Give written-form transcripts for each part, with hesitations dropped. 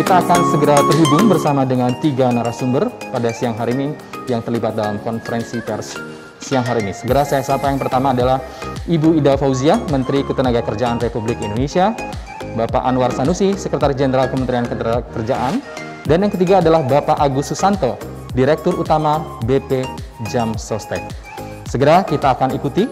kita akan segera terhubung bersama dengan 3 narasumber pada siang hari ini yang terlibat dalam konferensi pers siang hari ini. Segera saya sapa. Yang pertama adalah Ibu Ida Fauziah, Menteri Ketenagakerjaan Republik Indonesia, Bapak Anwar Sanusi, Sekretaris Jenderal Kementerian Ketenagakerjaan, dan yang ketiga adalah Bapak Agus Susanto, Direktur Utama BP Jam Sostek. Segera kita akan ikuti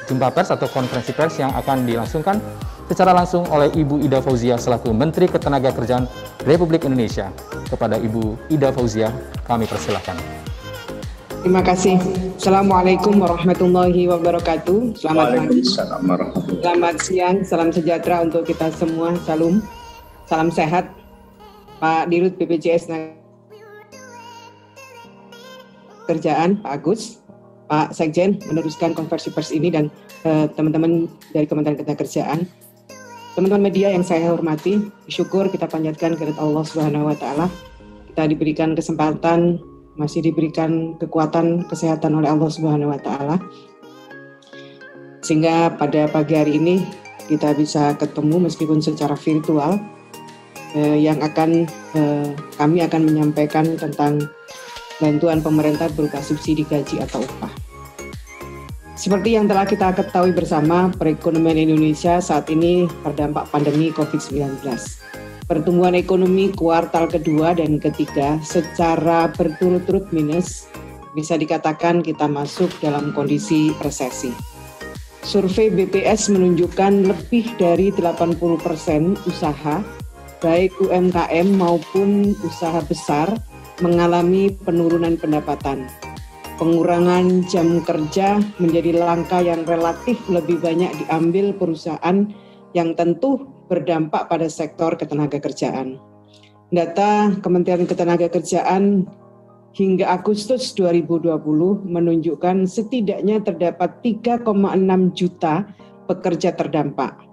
jumpa pers atau konferensi pers yang akan dilangsungkan secara langsung oleh Ibu Ida Fauziah selaku Menteri Ketenagakerjaan Republik Indonesia. Kepada Ibu Ida Fauziah, kami persilahkan. Terima kasih. Assalamualaikum warahmatullahi wabarakatuh. Selamat pagi. Selamat siang. Salam sejahtera untuk kita semua. Salam sehat. Pak Dirut BPJS Kerjaan, Pak Agus, Pak Sekjen meneruskan konversi pers ini dan teman-teman dari Kementerian Ketenagakerjaan. Teman-teman media yang saya hormati, bersyukur kita panjatkan kehadirat Allah Subhanahu wa taala. Kita diberikan kesempatan, masih diberikan kekuatan kesehatan oleh Allah Subhanahu wa taala. Sehingga pada pagi hari ini kita bisa ketemu meskipun secara virtual yang kami akan menyampaikan tentang bantuan pemerintah berupa subsidi gaji atau upah. Seperti yang telah kita ketahui bersama, perekonomian Indonesia saat ini terdampak pandemi COVID-19. Pertumbuhan ekonomi kuartal kedua dan ketiga secara berturut-turut minus, bisa dikatakan kita masuk dalam kondisi resesi. Survei BPS menunjukkan lebih dari 80% usaha, baik UMKM maupun usaha besar, mengalami penurunan pendapatan. Pengurangan jam kerja menjadi langkah yang relatif lebih banyak diambil perusahaan yang tentu berdampak pada sektor ketenagakerjaan. Data Kementerian Ketenagakerjaan hingga Agustus 2020 menunjukkan setidaknya terdapat 3,6 juta pekerja terdampak.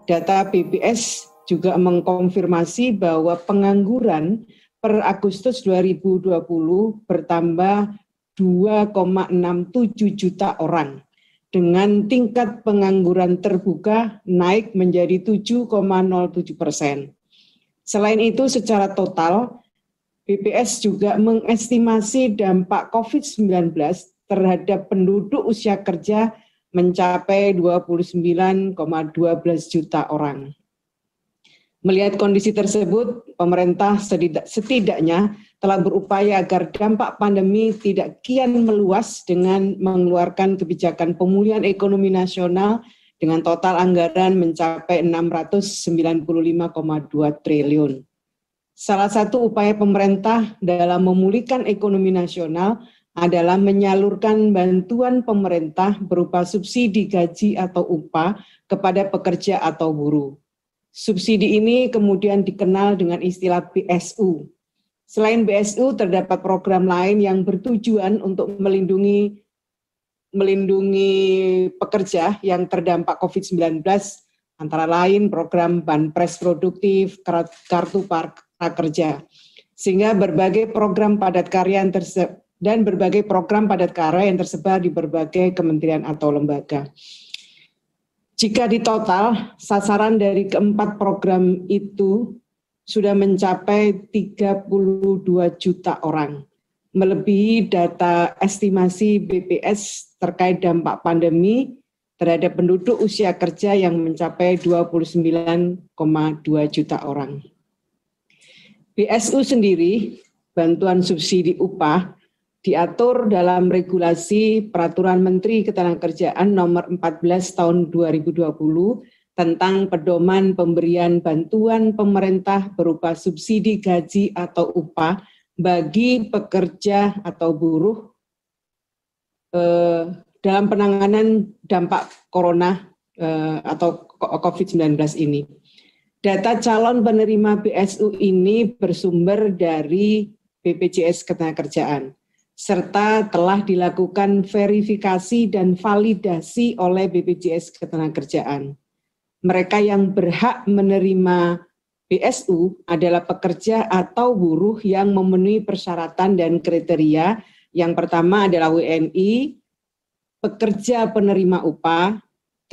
Data BPS juga mengkonfirmasi bahwa pengangguran per Agustus 2020 bertambah 2,67 juta orang, dengan tingkat pengangguran terbuka naik menjadi 7,07%. Selain itu, secara total, BPS juga mengestimasi dampak COVID-19 terhadap penduduk usia kerja mencapai 29,12 juta orang. Melihat kondisi tersebut, pemerintah setidaknya telah berupaya agar dampak pandemi tidak kian meluas dengan mengeluarkan kebijakan pemulihan ekonomi nasional dengan total anggaran mencapai 695,2 triliun. Salah satu upaya pemerintah dalam memulihkan ekonomi nasional adalah menyalurkan bantuan pemerintah berupa subsidi gaji atau upah kepada pekerja atau buruh. Subsidi ini kemudian dikenal dengan istilah BSU. Selain BSU, terdapat program lain yang bertujuan untuk melindungi pekerja yang terdampak COVID-19, antara lain program Banpres Produktif, Kartu Prakerja, sehingga berbagai program padat karya yang tersebar di berbagai kementerian atau lembaga. Jika ditotal, sasaran dari keempat program itu sudah mencapai 32 juta orang, melebihi data estimasi BPS terkait dampak pandemi terhadap penduduk usia kerja yang mencapai 29,2 juta orang. BSU sendiri, bantuan subsidi upah, diatur dalam regulasi Peraturan Menteri Ketenagakerjaan Nomor 14 Tahun 2020 tentang pedoman pemberian bantuan pemerintah berupa subsidi gaji atau upah bagi pekerja atau buruh dalam penanganan dampak corona atau COVID-19 ini. Data calon penerima BSU ini bersumber dari BPJS Ketenagakerjaan, serta telah dilakukan verifikasi dan validasi oleh BPJS Ketenagakerjaan. Mereka yang berhak menerima BSU adalah pekerja atau buruh yang memenuhi persyaratan dan kriteria. Yang pertama adalah WNI, pekerja penerima upah,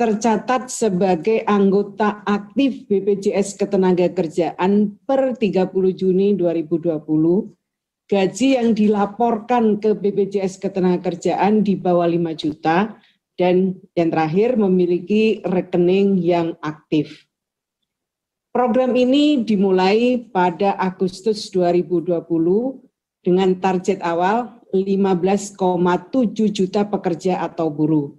tercatat sebagai anggota aktif BPJS Ketenagakerjaan per 30 Juni 2020, gaji yang dilaporkan ke BPJS Ketenagakerjaan di bawah 5 juta, dan yang terakhir memiliki rekening yang aktif. Program ini dimulai pada Agustus 2020 dengan target awal 15,7 juta pekerja atau buruh.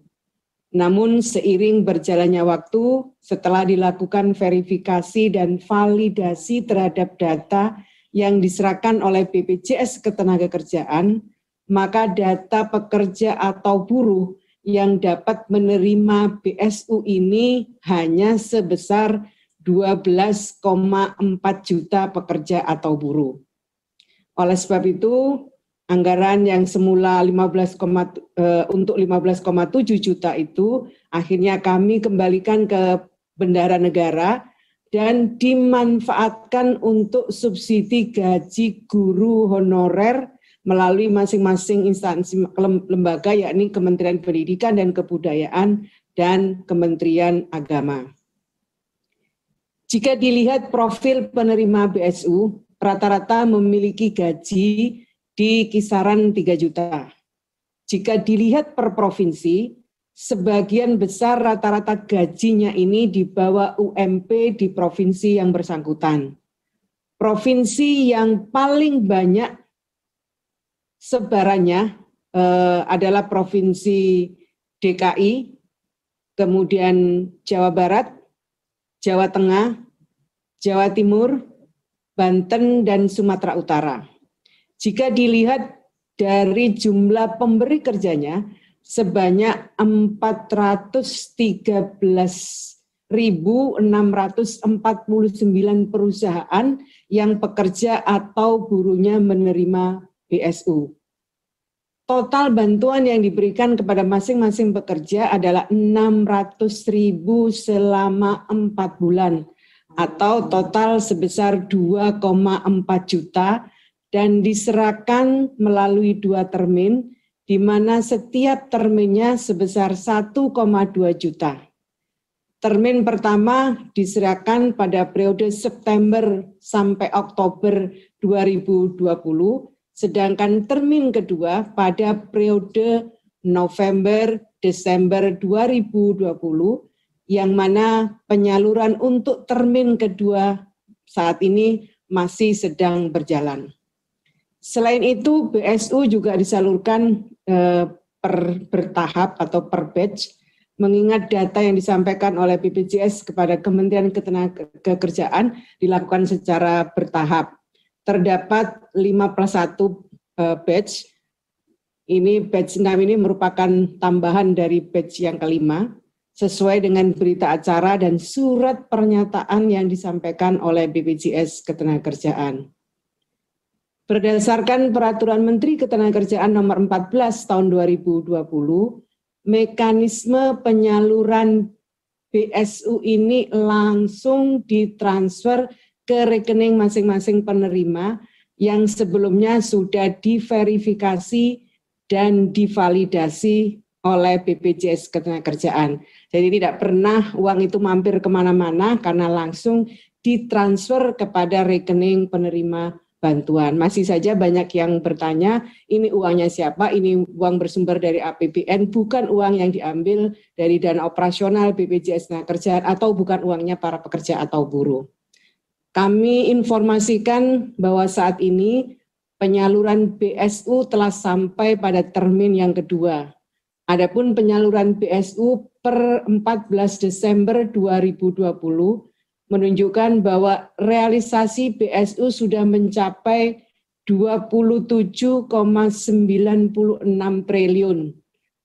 Namun seiring berjalannya waktu, setelah dilakukan verifikasi dan validasi terhadap data yang diserahkan oleh BPJS Ketenagakerjaan, maka data pekerja atau buruh yang dapat menerima BSU ini hanya sebesar 12,4 juta pekerja atau buruh. Oleh sebab itu, anggaran yang semula untuk 15,7 juta itu akhirnya kami kembalikan ke bendahara negara dan dimanfaatkan untuk subsidi gaji guru honorer melalui masing-masing instansi lembaga, yakni Kementerian Pendidikan dan Kebudayaan dan Kementerian Agama. Jika dilihat profil penerima BSU, rata-rata memiliki gaji di kisaran 3 juta. Jika dilihat per provinsi, sebagian besar rata-rata gajinya ini di bawah UMP di provinsi yang bersangkutan. Provinsi yang paling banyak sebarannya adalah Provinsi DKI, kemudian Jawa Barat, Jawa Tengah, Jawa Timur, Banten, dan Sumatera Utara. Jika dilihat dari jumlah pemberi kerjanya, sebanyak 413.649 perusahaan yang pekerja atau buruhnya menerima BSU. Total bantuan yang diberikan kepada masing-masing pekerja adalah 600.000 selama 4 bulan atau total sebesar 2,4 juta dan diserahkan melalui 2 termin di mana setiap terminnya sebesar 1,2 juta. Termin pertama diserahkan pada periode September sampai Oktober 2020. Sedangkan termin kedua pada periode November-Desember 2020, yang mana penyaluran untuk termin kedua saat ini masih sedang berjalan. Selain itu, BSU juga disalurkan bertahap atau per batch, mengingat data yang disampaikan oleh BPJS kepada Kementerian Ketenagakerjaan dilakukan secara bertahap. Terdapat 5+1 batch. Ini batch 6 ini merupakan tambahan dari batch yang kelima, sesuai dengan berita acara dan surat pernyataan yang disampaikan oleh BPJS Ketenagakerjaan. Berdasarkan Peraturan Menteri Ketenagakerjaan Nomor 14 Tahun 2020, mekanisme penyaluran BSU ini langsung ditransfer ke rekening masing-masing penerima yang sebelumnya sudah diverifikasi dan divalidasi oleh BPJS Ketenagakerjaan. Jadi tidak pernah uang itu mampir kemana-mana karena langsung ditransfer kepada rekening penerima bantuan. Masih saja banyak yang bertanya, ini uangnya siapa? Ini uang bersumber dari APBN, bukan uang yang diambil dari dana operasional BPJS Ketenagakerjaan atau bukan uangnya para pekerja atau buruh. Kami informasikan bahwa saat ini penyaluran BSU telah sampai pada termin yang kedua. Adapun penyaluran BSU per 14 Desember 2020 menunjukkan bahwa realisasi BSU sudah mencapai 27,96 triliun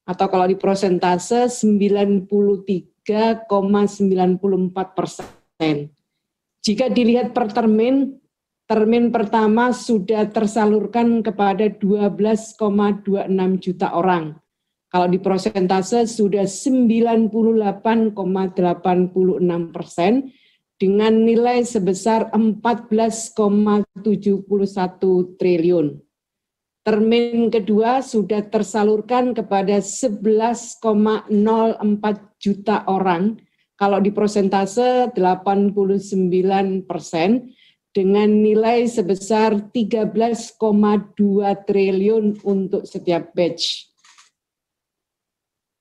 atau kalau di persentase 93,94%. Jika dilihat per termin pertama sudah tersalurkan kepada 12,26 juta orang. Kalau di persentase sudah 98,86% dengan nilai sebesar 14,71 triliun. termin kedua sudah tersalurkan kepada 11,04 juta orang, kalau di persentase 89%, dengan nilai sebesar 13,2 triliun untuk setiap batch.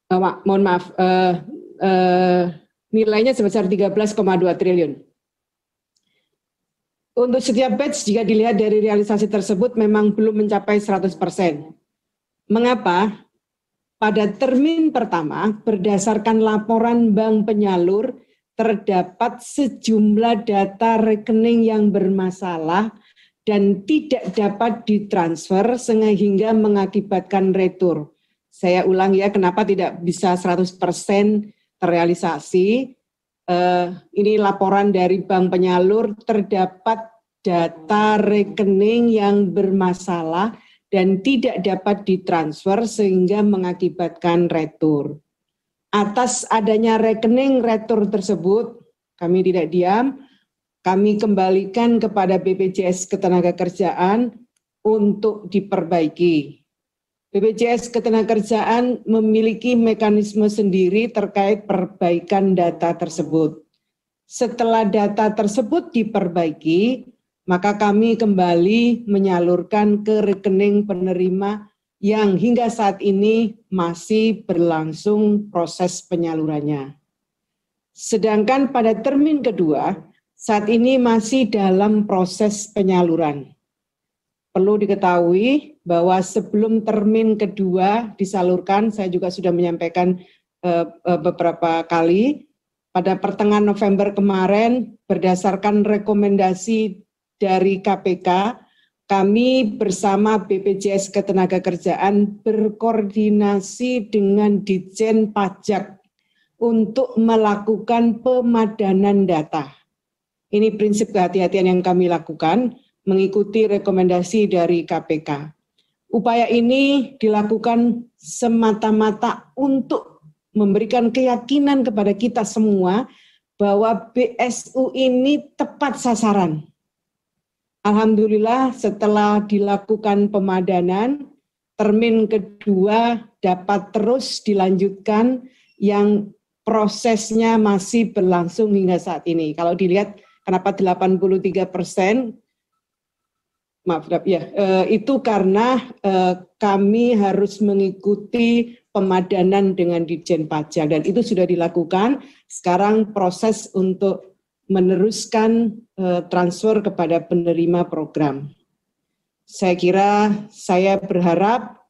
Mohon maaf, nilainya sebesar 13,2 triliun. Untuk setiap batch, jika dilihat dari realisasi tersebut memang belum mencapai 100%. Mengapa? Pada termin pertama, berdasarkan laporan bank penyalur, terdapat sejumlah data rekening yang bermasalah dan tidak dapat ditransfer sehingga mengakibatkan retur. Saya ulang ya, kenapa tidak bisa 100% terrealisasi. Ini laporan dari bank penyalur, terdapat data rekening yang bermasalah dan tidak dapat ditransfer sehingga mengakibatkan retur. Atas adanya rekening retur tersebut, kami tidak diam, kami kembalikan kepada BPJS Ketenagakerjaan untuk diperbaiki. BPJS Ketenagakerjaan memiliki mekanisme sendiri terkait perbaikan data tersebut. Setelah data tersebut diperbaiki, maka kami kembali menyalurkan ke rekening penerima yang hingga saat ini masih berlangsung proses penyalurannya. Sedangkan pada termin kedua, saat ini masih dalam proses penyaluran. Perlu diketahui bahwa sebelum termin kedua disalurkan, saya juga sudah menyampaikan beberapa kali, pada pertengahan November kemarin berdasarkan rekomendasi dari KPK, kami bersama BPJS Ketenagakerjaan berkoordinasi dengan Ditjen Pajak untuk melakukan pemadanan data. Ini prinsip kehati-hatian yang kami lakukan, mengikuti rekomendasi dari KPK. Upaya ini dilakukan semata-mata untuk memberikan keyakinan kepada kita semua bahwa BSU ini tepat sasaran. Alhamdulillah setelah dilakukan pemadanan, termin kedua dapat terus dilanjutkan yang prosesnya masih berlangsung hingga saat ini. Kalau dilihat kenapa 83%, maaf ya, itu karena kami harus mengikuti pemadanan dengan Ditjen Pajak dan itu sudah dilakukan. Sekarang proses untuk meneruskan transfer kepada penerima program. Saya kira saya berharap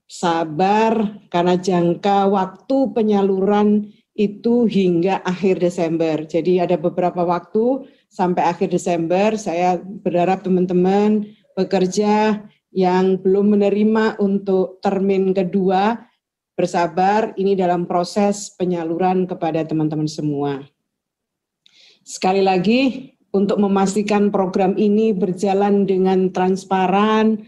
sabar karena jangka waktu penyaluran itu hingga akhir Desember. Jadi ada beberapa waktu sampai akhir Desember. Saya berharap teman-teman pekerja yang belum menerima untuk termin kedua bersabar, ini dalam proses penyaluran kepada teman-teman semua. Sekali lagi, untuk memastikan program ini berjalan dengan transparan,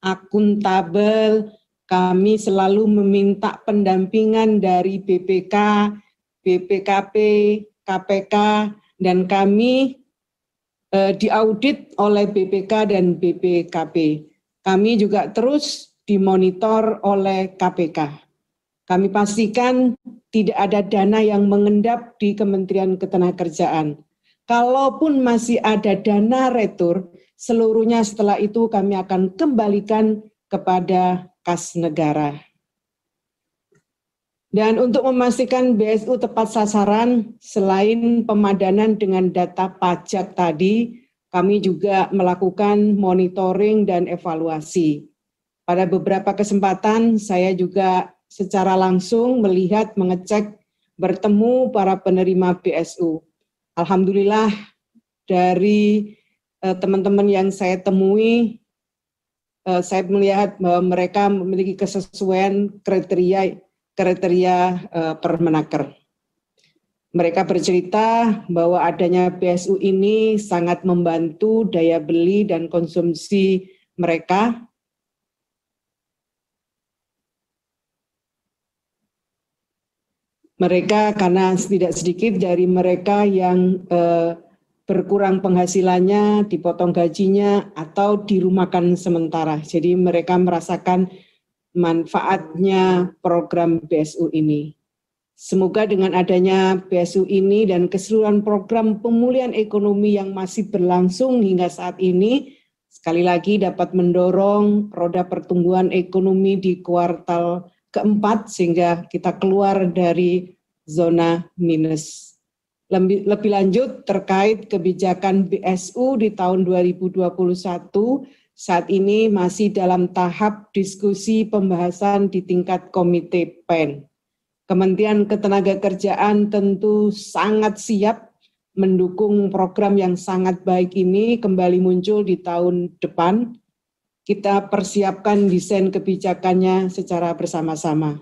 akuntabel, kami selalu meminta pendampingan dari BPK, BPKP, KPK, dan kami diaudit oleh BPK dan BPKP. Kami juga terus dimonitor oleh KPK. Kami pastikan tidak ada dana yang mengendap di Kementerian Ketenagakerjaan. Kalaupun masih ada dana retur, seluruhnya setelah itu kami akan kembalikan kepada kas negara. Dan untuk memastikan BSU tepat sasaran, selain pemadanan dengan data pajak tadi, kami juga melakukan monitoring dan evaluasi. Pada beberapa kesempatan saya juga secara langsung melihat, mengecek, bertemu para penerima BSU. Alhamdulillah dari teman-teman yang saya temui, saya melihat bahwa mereka memiliki kesesuaian kriteria Permenaker. Mereka bercerita bahwa adanya BSU ini sangat membantu daya beli dan konsumsi mereka. Mereka karena tidak sedikit dari mereka yang berkurang penghasilannya, dipotong gajinya, atau dirumahkan sementara. Jadi mereka merasakan manfaatnya program BSU ini. Semoga dengan adanya BSU ini dan keseluruhan program pemulihan ekonomi yang masih berlangsung hingga saat ini, sekali lagi dapat mendorong roda pertumbuhan ekonomi di kuartal keempat sehingga kita keluar dari zona minus. Lebih lanjut terkait kebijakan BSU di tahun 2021, saat ini masih dalam tahap diskusi pembahasan di tingkat Komite PEN. Kementerian Ketenagakerjaan tentu sangat siap mendukung program yang sangat baik ini kembali muncul di tahun depan. Kita persiapkan desain kebijakannya secara bersama-sama.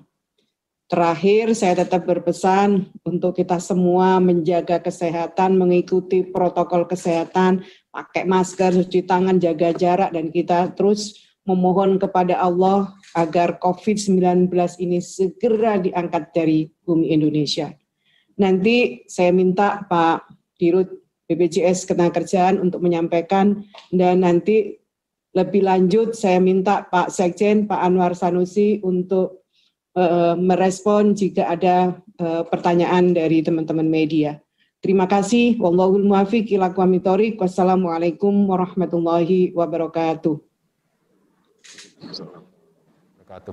Terakhir, saya tetap berpesan untuk kita semua menjaga kesehatan, mengikuti protokol kesehatan, pakai masker, cuci tangan, jaga jarak, dan kita terus memohon kepada Allah agar COVID-19 ini segera diangkat dari bumi Indonesia. Nanti saya minta Pak Dirut BPJS Ketenagakerjaan untuk menyampaikan, dan nanti lebih lanjut saya minta Pak Sekjen, Pak Anwar Sanusi untuk merespon jika ada pertanyaan dari teman-teman media. Terima kasih. Wallahul muwaffiq ila aqwamit thoriq. Wassalamualaikum warahmatullahi wabarakatuh.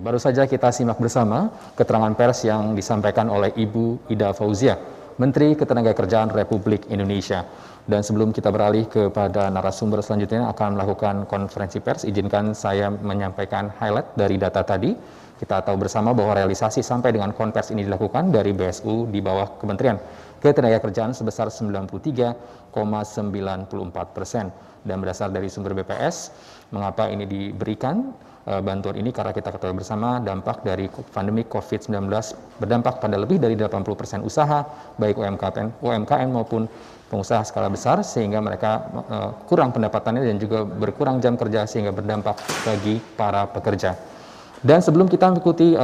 Baru saja kita simak bersama keterangan pers yang disampaikan oleh Ibu Ida Fauzia, Menteri Ketenagakerjaan Republik Indonesia. Dan sebelum kita beralih kepada narasumber selanjutnya akan melakukan konferensi pers, izinkan saya menyampaikan highlight dari data tadi. Kita tahu bersama bahwa realisasi sampai dengan konversi ini dilakukan dari BSU di bawah Kementerian Ketenagakerjaan sebesar 93,94%. Dan berasal dari sumber BPS, mengapa ini diberikan bantuan ini? Karena kita ketahui bersama dampak dari pandemi COVID-19 berdampak pada lebih dari 80% usaha, baik UMKM maupun pengusaha skala besar, sehingga mereka kurang pendapatannya dan juga berkurang jam kerja sehingga berdampak bagi para pekerja. Dan sebelum kita mengikuti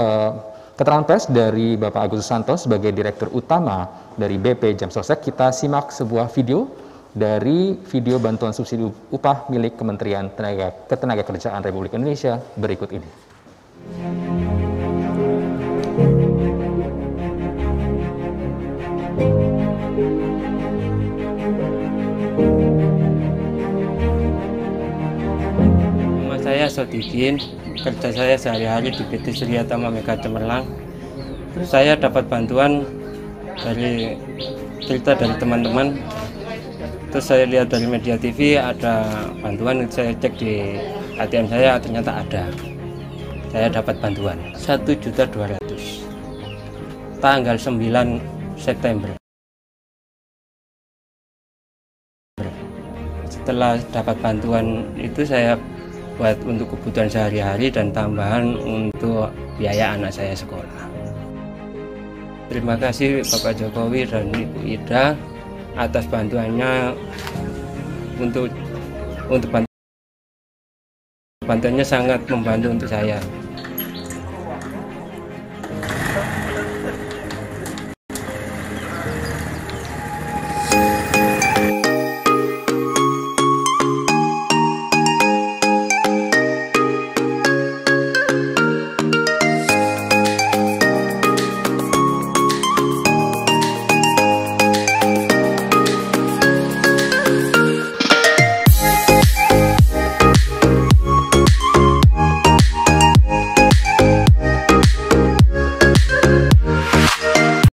keterangan pers dari Bapak Agus Susanto sebagai Direktur Utama dari BP Jamsosek, kita simak sebuah video dari video bantuan subsidi upah milik Kementerian Ketenagakerjaan Republik Indonesia berikut ini. Nama saya Sodikin, kerja saya sehari-hari di PT Surya Tama Mega Cemerlang. Saya dapat bantuan dari cerita dari teman-teman. Terus saya lihat dari media TV ada bantuan, saya cek di ATM saya ternyata ada. Saya dapat bantuan 1.200.000 tanggal 9 September. Setelah dapat bantuan itu saya buat untuk kebutuhan sehari-hari dan tambahan untuk biaya anak saya sekolah. Terima kasih Bapak Jokowi dan Ibu Ida atas bantuannya, untuk bantuannya sangat membantu untuk saya.